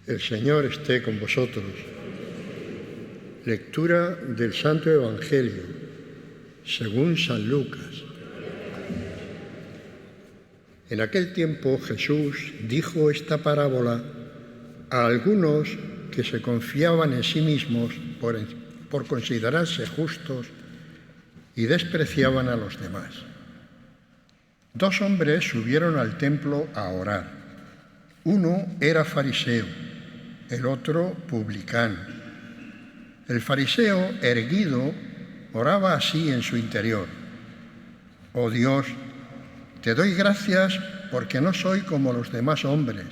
El Señor esté con vosotros. Lectura del Santo Evangelio, según San Lucas. En aquel tiempo Jesús dijo esta parábola a algunos que se confiaban en sí mismos por considerarse justos y despreciaban a los demás. 2 hombres subieron al templo a orar. Uno era fariseo, el otro publicano. El fariseo, erguido, oraba así en su interior: «Oh Dios, te doy gracias porque no soy como los demás hombres,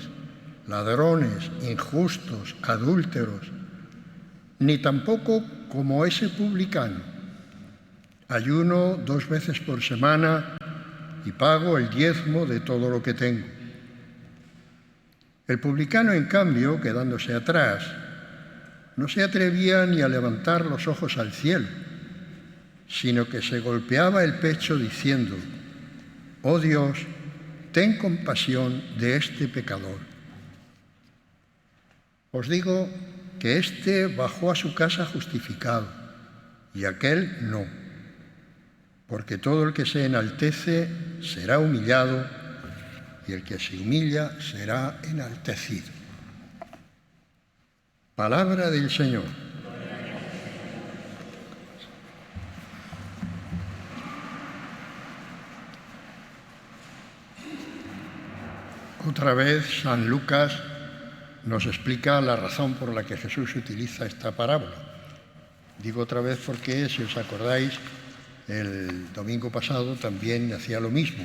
ladrones, injustos, adúlteros, ni tampoco como ese publicano. Ayuno 2 veces por semana y pago el diezmo de todo lo que tengo». El publicano, en cambio, quedándose atrás, no se atrevía ni a levantar los ojos al cielo, sino que se golpeaba el pecho diciendo: «Oh Dios, ten compasión de este pecador». Os digo que éste bajó a su casa justificado y aquel no, porque todo el que se enaltece será humillado y el que se humilla será enaltecido. Palabra del Señor. Otra vez San Lucas nos explica la razón por la que Jesús utiliza esta parábola. Digo otra vez porque, si os acordáis, el domingo pasado también hacía lo mismo,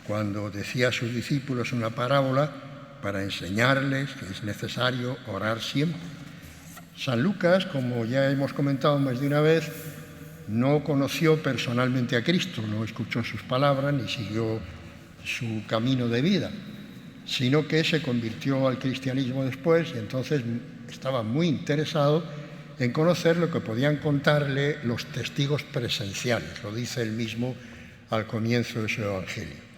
cuando decía a sus discípulos una parábola para enseñarles que es necesario orar siempre. San Lucas, como ya hemos comentado más de una vez, no conoció personalmente a Cristo, no escuchó sus palabras ni siguió su camino de vida, sino que se convirtió al cristianismo después y entonces estaba muy interesado en conocer lo que podían contarle los testigos presenciales, lo dice él mismo al comienzo de su Evangelio.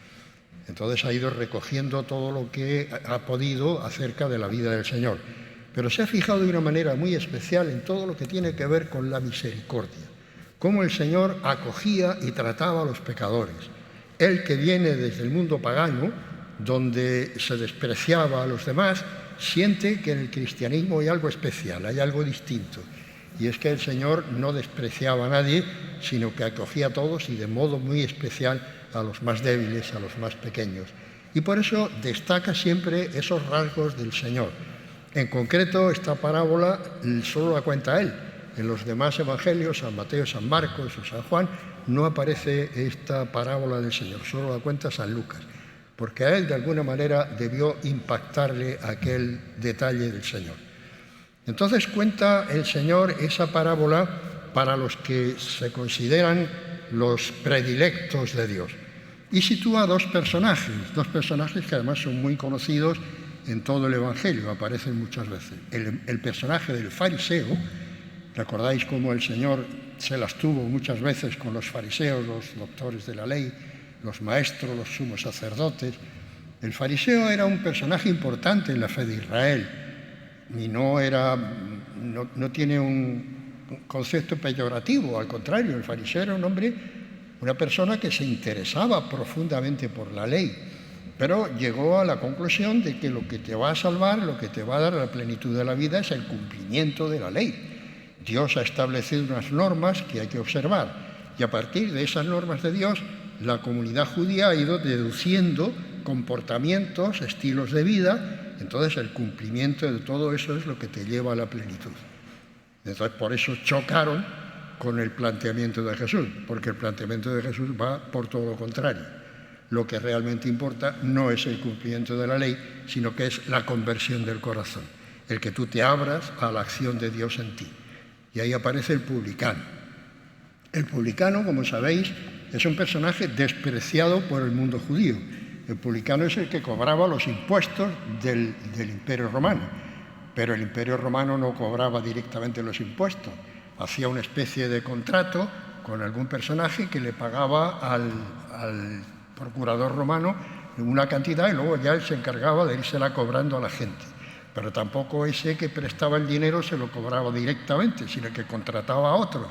Entonces ha ido recogiendo todo lo que ha podido acerca de la vida del Señor, pero se ha fijado de una manera muy especial en todo lo que tiene que ver con la misericordia, cómo el Señor acogía y trataba a los pecadores. Él, que viene desde el mundo pagano, donde se despreciaba a los demás, siente que en el cristianismo hay algo especial, hay algo distinto, y es que el Señor no despreciaba a nadie, sino que acogía a todos y de modo muy especial a los más débiles, a los más pequeños. Y por eso destaca siempre esos rasgos del Señor. En concreto, esta parábola solo la cuenta él. En los demás evangelios, San Mateo, San Marcos o San Juan, no aparece esta parábola del Señor, solo la cuenta San Lucas, porque a él de alguna manera debió impactarle aquel detalle del Señor. Entonces cuenta el Señor esa parábola para los que se consideran los predilectos de Dios. Y sitúa 2 personajes que además son muy conocidos en todo el Evangelio, aparecen muchas veces. El personaje del fariseo, recordáis cómo el Señor se las tuvo muchas veces con los fariseos, los doctores de la ley, los maestros, los sumos sacerdotes. El fariseo era un personaje importante en la fe de Israel y no tiene un concepto peyorativo, al contrario, el fariseo era una persona que se interesaba profundamente por la ley, pero llegó a la conclusión de que lo que te va a salvar, lo que te va a dar la plenitud de la vida es el cumplimiento de la ley. Dios ha establecido unas normas que hay que observar y a partir de esas normas de Dios, la comunidad judía ha ido deduciendo comportamientos, estilos de vida, entonces el cumplimiento de todo eso es lo que te lleva a la plenitud. Entonces por eso chocaron con el planteamiento de Jesús, porque el planteamiento de Jesús va por todo lo contrario. Lo que realmente importa no es el cumplimiento de la ley, sino que es la conversión del corazón, el que tú te abras a la acción de Dios en ti. Y ahí aparece el publicano. El publicano, como sabéis, es un personaje despreciado por el mundo judío. El publicano es el que cobraba los impuestos del Imperio Romano, pero el Imperio Romano no cobraba directamente los impuestos, hacía una especie de contrato con algún personaje que le pagaba al procurador romano una cantidad y luego ya él se encargaba de írsela cobrando a la gente. pero tampoco ese que prestaba el dinero se lo cobraba directamente, sino que contrataba a otros.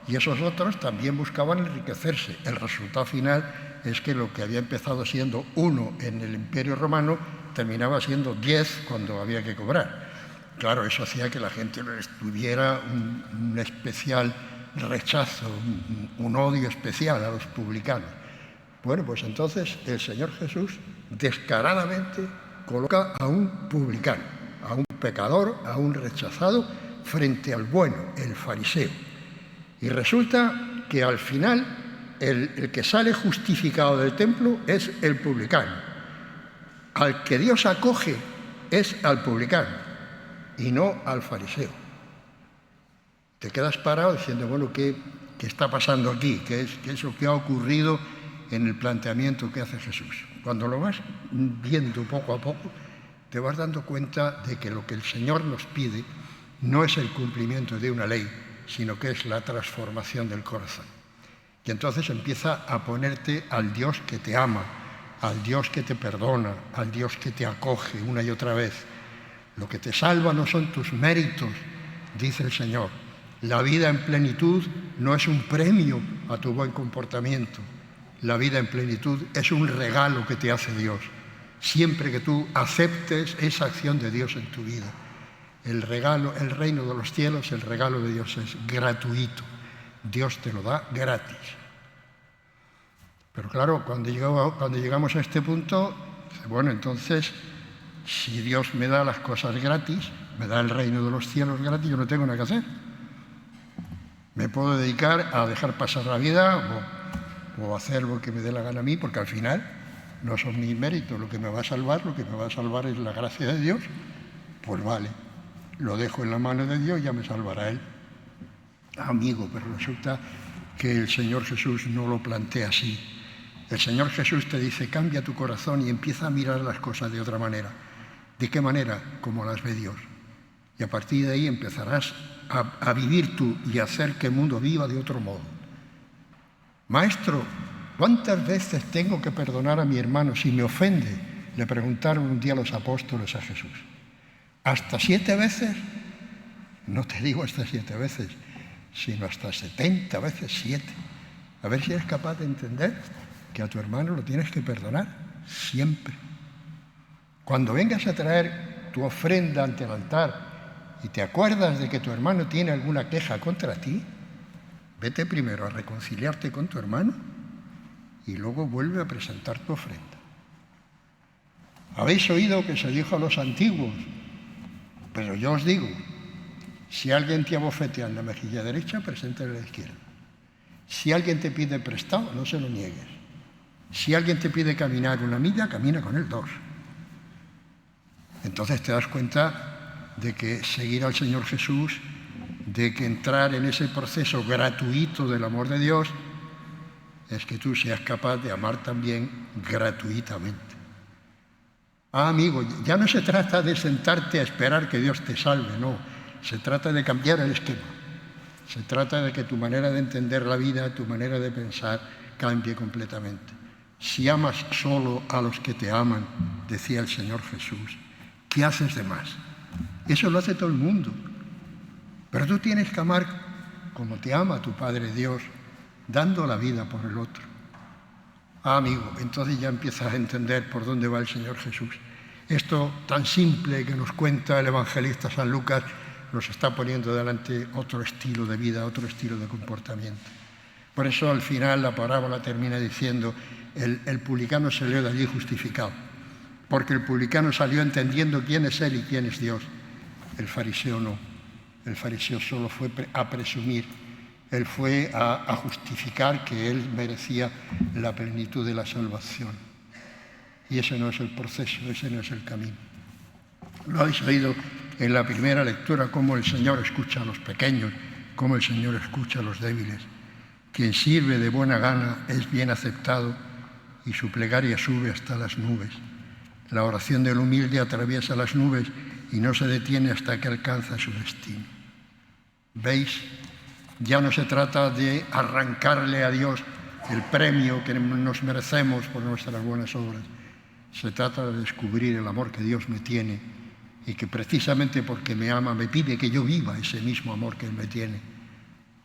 Y esos otros también buscaban enriquecerse. El resultado final es que lo que había empezado siendo 1 en el Imperio Romano terminaba siendo 10 cuando había que cobrar. Claro, eso hacía que la gente tuviera un especial rechazo, un odio especial a los publicanos. Bueno, pues entonces el Señor Jesús descaradamente coloca a un publicano, a un pecador, a un rechazado, frente al bueno, el fariseo. Y resulta que al final el que sale justificado del templo es el publicano. Al que Dios acoge es al publicano y no al fariseo. Te quedas parado diciendo, bueno, ¿qué está pasando aquí? ¿Qué es lo que ha ocurrido en el planteamiento que hace Jesús? Cuando lo vas viendo poco a poco, te vas dando cuenta de que lo que el Señor nos pide no es el cumplimiento de una ley, sino que es la transformación del corazón. Y entonces empieza a ponerte al Dios que te ama, al Dios que te perdona, al Dios que te acoge una y otra vez. Lo que te salva no son tus méritos, dice el Señor. La vida en plenitud no es un premio a tu buen comportamiento. La vida en plenitud es un regalo que te hace Dios, siempre que tú aceptes esa acción de Dios en tu vida. El regalo, el reino de los cielos, el regalo de Dios es gratuito. Dios te lo da gratis. Pero claro, cuando llegamos a este punto, bueno, entonces, si Dios me da las cosas gratis, me da el reino de los cielos gratis, yo no tengo nada que hacer. Me puedo dedicar a dejar pasar la vida o hacer lo que me dé la gana a mí, porque al final no son mis méritos lo que me va a salvar es la gracia de Dios. Pues vale, lo dejo en la mano de Dios y ya me salvará Él. Amigo, pero resulta que el Señor Jesús no lo plantea así. El Señor Jesús te dice, cambia tu corazón y empieza a mirar las cosas de otra manera. ¿De qué manera? Como las ve Dios. Y a partir de ahí empezarás a vivir tú y a hacer que el mundo viva de otro modo. Maestro, ¿cuántas veces tengo que perdonar a mi hermano si me ofende? Le preguntaron un día los apóstoles a Jesús. ¿Hasta 7 veces? No te digo hasta 7 veces, sino hasta 70 veces 7. A ver si eres capaz de entender que a tu hermano lo tienes que perdonar siempre. Cuando vengas a traer tu ofrenda ante el altar y te acuerdas de que tu hermano tiene alguna queja contra ti, vete primero a reconciliarte con tu hermano y luego vuelve a presentar tu ofrenda. Habéis oído que se dijo a los antiguos, pero yo os digo, si alguien te abofetea en la mejilla derecha, preséntale la izquierda. Si alguien te pide prestado, no se lo niegues. Si alguien te pide caminar 1 milla, camina con él 2. Entonces te das cuenta de que seguir al Señor Jesús, de que entrar en ese proceso gratuito del amor de Dios, es que tú seas capaz de amar también gratuitamente. Amigo, ya no se trata de sentarte a esperar que Dios te salve, no. Se trata de cambiar el esquema. Se trata de que tu manera de entender la vida, tu manera de pensar, cambie completamente. Si amas solo a los que te aman, decía el Señor Jesús, ¿qué haces de más? Eso lo hace todo el mundo. Pero tú tienes que amar como te ama tu Padre Dios, dando la vida por el otro. Amigo, entonces ya empiezas a entender por dónde va el Señor Jesús. Esto tan simple que nos cuenta el evangelista San Lucas nos está poniendo delante otro estilo de vida, otro estilo de comportamiento. Por eso al final la parábola termina diciendo, el publicano salió de allí justificado, porque el publicano salió entendiendo quién es él y quién es Dios. El fariseo no. El fariseo solo fue a presumir. Él fue a justificar que él merecía la plenitud de la salvación. Y ese no es el proceso, ese no es el camino. Lo habéis oído en la primera lectura, cómo el Señor escucha a los pequeños, cómo el Señor escucha a los débiles. Quien sirve de buena gana es bien aceptado y su plegaria sube hasta las nubes. La oración del humilde atraviesa las nubes y no se detiene hasta que alcanza su destino. ¿Veis? Ya no se trata de arrancarle a Dios el premio que nos merecemos por nuestras buenas obras. Se trata de descubrir el amor que Dios me tiene y que precisamente porque me ama me pide que yo viva ese mismo amor que Él me tiene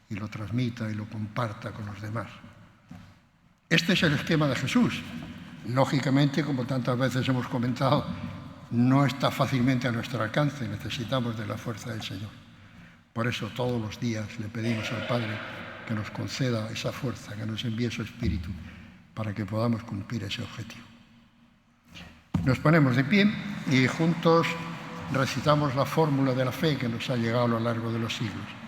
y lo transmita y lo comparta con los demás. Este es el esquema de Jesús. Lógicamente, como tantas veces hemos comentado, no está fácilmente a nuestro alcance, necesitamos de la fuerza del Señor. Por eso todos los días le pedimos al Padre que nos conceda esa fuerza, que nos envíe su Espíritu para que podamos cumplir ese objetivo. Nos ponemos de pie y juntos recitamos la fórmula de la fe que nos ha llegado a lo largo de los siglos.